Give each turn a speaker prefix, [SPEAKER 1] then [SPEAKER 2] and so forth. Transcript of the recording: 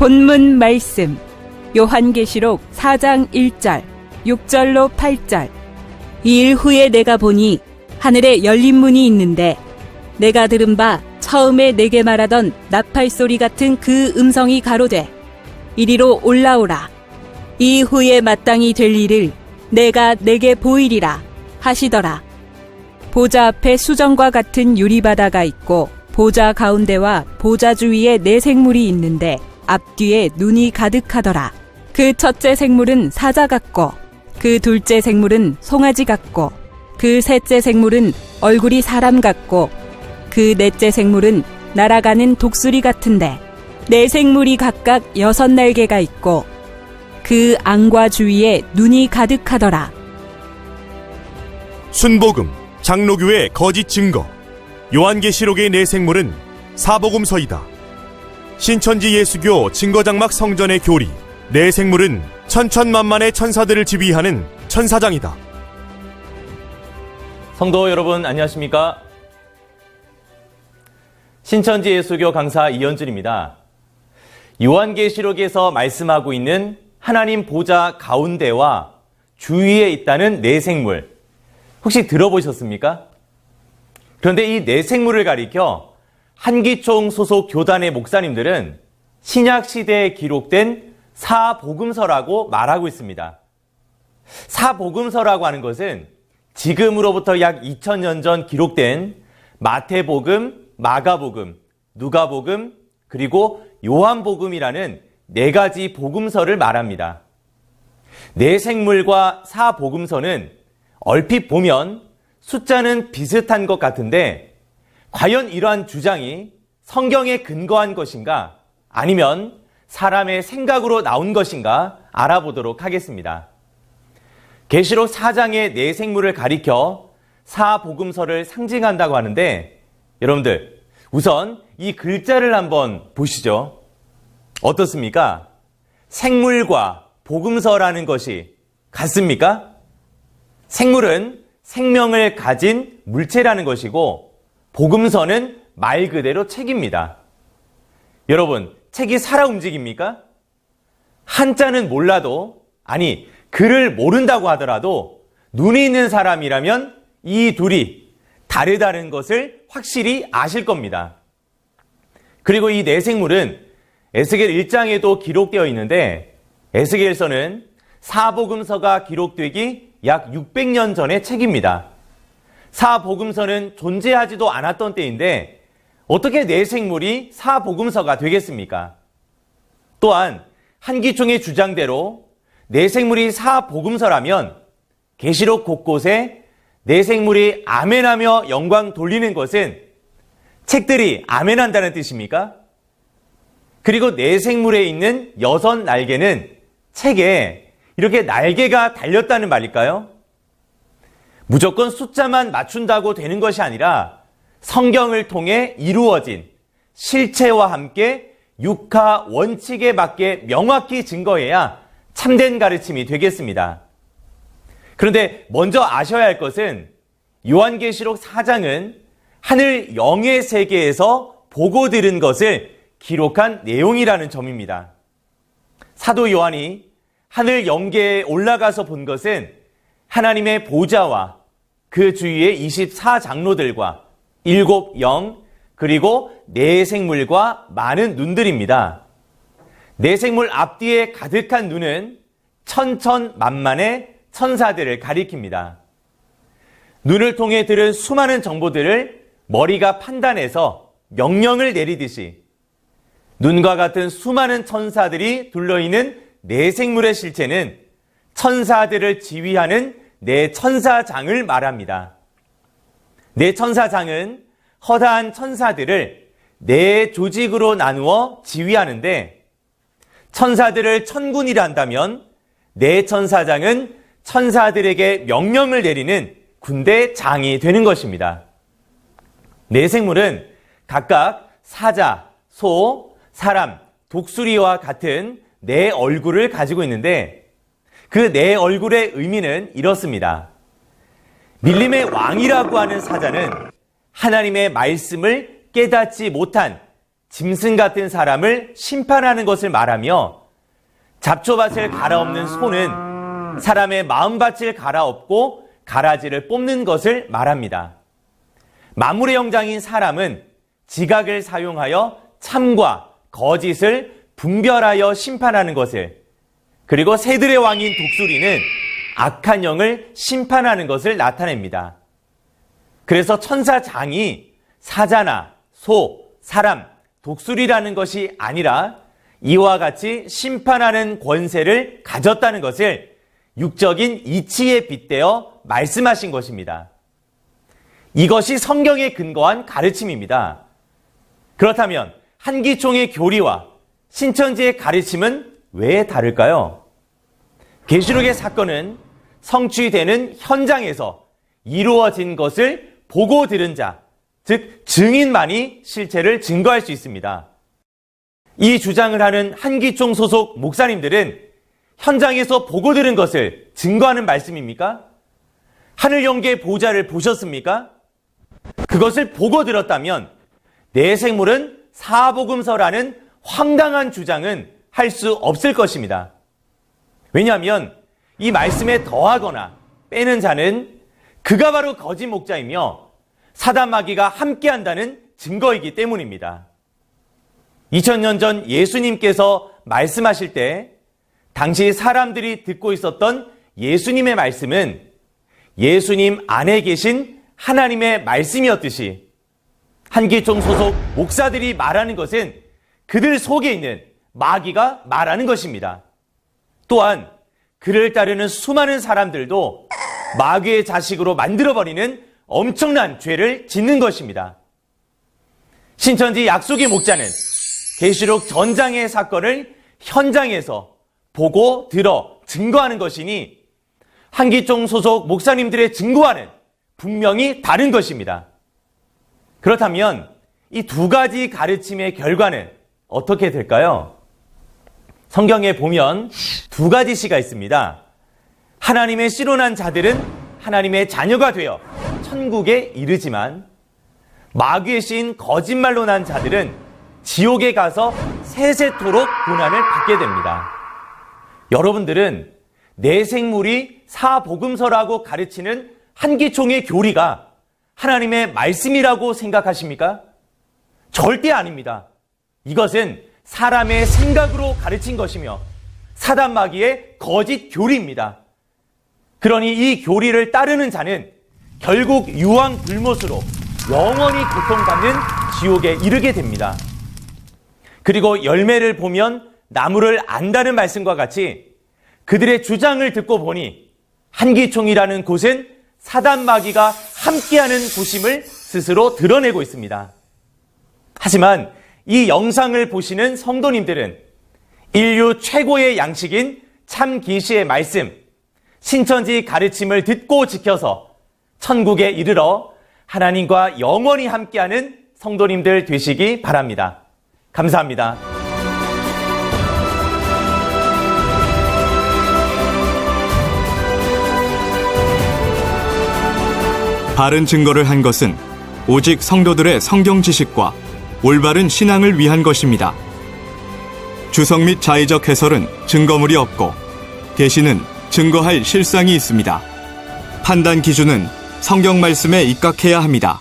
[SPEAKER 1] 본문 말씀 요한계시록 4장 1절, 6절로 8절. 이 일 후에 내가 보니 하늘에 열린 문이 있는데 내가 들은 바 처음에 내게 말하던 나팔소리 같은 그 음성이 가로되 이리로 올라오라. 이 후에 마땅히 될 일을 내가 내게 보이리라 하시더라. 보좌 앞에 수정과 같은 유리바다가 있고 보좌 가운데와 보좌 주위에 네 생물이 있는데 앞뒤에 눈이 가득하더라. 그 첫째 생물은 사자 같고 그 둘째 생물은 송아지 같고 그 셋째 생물은 얼굴이 사람 같고 그 넷째 생물은 날아가는 독수리 같은데 네 생물이 각각 6날개가 있고 그 앙과 주위에 눈이 가득하더라.
[SPEAKER 2] 순복음, 장로교의 거짓 증거, 요한계시록의 네 생물은 사복음서이다. 신천지 예수교 증거장막 성전의 교리, 네 생물은 천천만만의 천사들을 지휘하는 천사장이다.
[SPEAKER 3] 성도 여러분 안녕하십니까? 신천지 예수교 강사 이현준입니다. 요한계시록에서 말씀하고 있는 하나님 보좌 가운데와 주위에 있다는 네 생물, 혹시 들어보셨습니까? 그런데 이 네 생물을 가리켜 한기총 소속 교단의 목사님들은 신약시대에 기록된 사복음서라고 말하고 있습니다. 사복음서라고 하는 것은 지금으로부터 약 2000년 전 기록된 마태복음, 마가복음, 누가복음, 그리고 요한복음이라는 네 가지 복음서를 말합니다. 네 생물과 사복음서는 얼핏 보면 숫자는 비슷한 것 같은데 과연 이러한 주장이 성경에 근거한 것인가 아니면 사람의 생각으로 나온 것인가 알아보도록 하겠습니다. 계시록 4장의 네 생물을 가리켜 사복음서를 상징한다고 하는데 여러분들 우선 이 글자를 한번 보시죠. 어떻습니까? 생물과 복음서라는 것이 같습니까? 생물은 생명을 가진 물체라는 것이고 복음서는 말 그대로 책입니다. 여러분, 책이 살아 움직입니까? 한자는 몰라도, 아니, 글을 모른다고 하더라도 눈이 있는 사람이라면 이 둘이 다르다는 것을 확실히 아실 겁니다. 그리고 이 네 생물은 에스겔 1장에도 기록되어 있는데 에스겔서는 사복음서가 기록되기 약 600년 전의 책입니다. 사복음서는 존재하지도 않았던 때인데 어떻게 네 생물이 사복음서가 되겠습니까? 또한 한기총의 주장대로 네 생물이 사복음서라면 계시록 곳곳에 네 생물이 아멘하며 영광 돌리는 것은 책들이 아멘한다는 뜻입니까? 그리고 네 생물에 있는 6날개는 책에 이렇게 날개가 달렸다는 말일까요? 무조건 숫자만 맞춘다고 되는 것이 아니라 성경을 통해 이루어진 실체와 함께 육하 원칙에 맞게 명확히 증거해야 참된 가르침이 되겠습니다. 그런데 먼저 아셔야 할 것은 요한계시록 4장은 하늘 영의 세계에서 보고 들은 것을 기록한 내용이라는 점입니다. 사도 요한이 하늘 영계에 올라가서 본 것은 하나님의 보좌와 그 주위의 24장로들과 7영 그리고 네 생물과 많은 눈들입니다. 네 생물 앞뒤에 가득한 눈은 천천만만의 천사들을 가리킵니다. 눈을 통해 들은 수많은 정보들을 머리가 판단해서 명령을 내리듯이 눈과 같은 수많은 천사들이 둘러있는 네 생물의 실체는 천사들을 지휘하는 네 천사장을 말합니다. 네 천사장은 허다한 천사들을 네 조직으로 나누어 지휘하는데 천사들을 천군이라 한다면 네 천사장은 천사들에게 명령을 내리는 군대장이 되는 것입니다. 네 생물은 각각 사자, 소, 사람, 독수리와 같은 네 얼굴을 가지고 있는데 그 네 얼굴의 의미는 이렇습니다. 밀림의 왕이라고 하는 사자는 하나님의 말씀을 깨닫지 못한 짐승 같은 사람을 심판하는 것을 말하며 잡초밭을 갈아엎는 소는 사람의 마음밭을 갈아엎고 가라지를 뽑는 것을 말합니다. 만물의 영장인 사람은 지각을 사용하여 참과 거짓을 분별하여 심판하는 것을, 그리고 새들의 왕인 독수리는 악한 영을 심판하는 것을 나타냅니다. 그래서 천사장이 사자나 소, 사람, 독수리라는 것이 아니라 이와 같이 심판하는 권세를 가졌다는 것을 육적인 이치에 빗대어 말씀하신 것입니다. 이것이 성경에 근거한 가르침입니다. 그렇다면 한기총의 교리와 신천지의 가르침은 왜 다를까요? 계시록의 사건은 성취되는 현장에서 이루어진 것을 보고 들은 자, 즉 증인만이 실체를 증거할 수 있습니다. 이 주장을 하는 한기총 소속 목사님들은 현장에서 보고 들은 것을 증거하는 말씀입니까? 하늘 영계 보좌를 보셨습니까? 그것을 보고 들었다면 내 생물은 사복음서라는 황당한 주장은 할 수 없을 것입니다. 왜냐하면 이 말씀에 더하거나 빼는 자는 그가 바로 거짓 목자이며 사단 마귀가 함께한다는 증거이기 때문입니다. 2000년 전 예수님께서 말씀하실 때 당시 사람들이 듣고 있었던 예수님의 말씀은 예수님 안에 계신 하나님의 말씀이었듯이 한기총 소속 목사들이 말하는 것은 그들 속에 있는 마귀가 말하는 것입니다. 또한 그를 따르는 수많은 사람들도 마귀의 자식으로 만들어버리는 엄청난 죄를 짓는 것입니다. 신천지 약속의 목자는 계시록 전장의 사건을 현장에서 보고 들어 증거하는 것이니 한기총 소속 목사님들의 증거와는 분명히 다른 것입니다. 그렇다면 이 두 가지 가르침의 결과는 어떻게 될까요? 성경에 보면 두 가지 시가 있습니다. 하나님의 씨로 난 자들은 하나님의 자녀가 되어 천국에 이르지만 마귀의 씨인 거짓말로 난 자들은 지옥에 가서 세세토록 고난을 받게 됩니다. 여러분들은 내 생물이 사복음서라고 가르치는 한기총의 교리가 하나님의 말씀이라고 생각하십니까? 절대 아닙니다. 이것은 사람의 생각으로 가르친 것이며 사단 마귀의 거짓 교리입니다. 그러니 이 교리를 따르는 자는 결국 유황 불못으로 영원히 고통받는 지옥에 이르게 됩니다. 그리고 열매를 보면 나무를 안다는 말씀과 같이 그들의 주장을 듣고 보니 한기총이라는 곳은 사단 마귀가 함께하는 곳임을 스스로 드러내고 있습니다. 하지만 이 영상을 보시는 성도님들은 인류 최고의 양식인 참 계시의 말씀, 신천지 가르침을 듣고 지켜서 천국에 이르러 하나님과 영원히 함께하는 성도님들 되시기 바랍니다. 감사합니다.
[SPEAKER 4] 바른 증거를 한 것은 오직 성도들의 성경 지식과 올바른 신앙을 위한 것입니다. 주석 및 자의적 해설은 증거물이 없고 계시는 증거할 실상이 있습니다. 판단 기준은 성경 말씀에 입각해야 합니다.